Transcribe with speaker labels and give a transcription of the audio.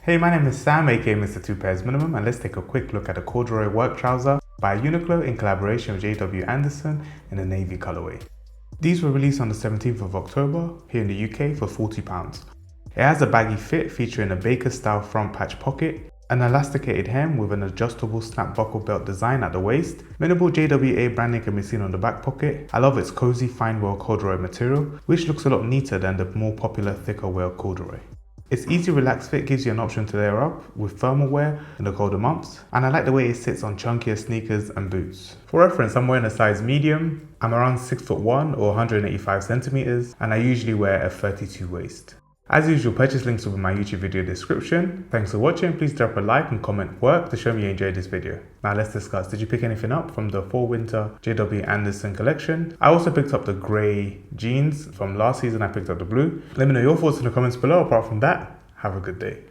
Speaker 1: Hey, my name is Sam, aka Mr. Two Pairs Minimum, and let's take a quick look at a corduroy work trouser by UNIQLO in collaboration with JWAnderson in a navy colorway. These were released on the 17th of October here in the UK for £40. It has a baggy fit featuring a Baker style front patch pocket, an elasticated hem with an adjustable snap buckle belt design at the waist. Minimal JWA branding can be seen on the back pocket. I love its cozy fine welt corduroy material, which looks a lot neater than the more popular thicker welt corduroy. Its easy relaxed fit gives you an option to layer up with thermal wear in the colder months, and I like the way it sits on chunkier sneakers and boots. For reference, I'm wearing a size medium. I'm around 6'1" or 185 centimeters, and I usually wear a 32 waist. As usual, purchase links will be in my YouTube video description. Thanks for watching. Please drop a like and comment work to show me you enjoyed this video. Now let's discuss. Did you pick anything up from the fall winter JWAnderson collection? I also picked up the grey jeans. From last season I picked up the blue. Let me know your thoughts in the comments below. Apart from that, have a good day.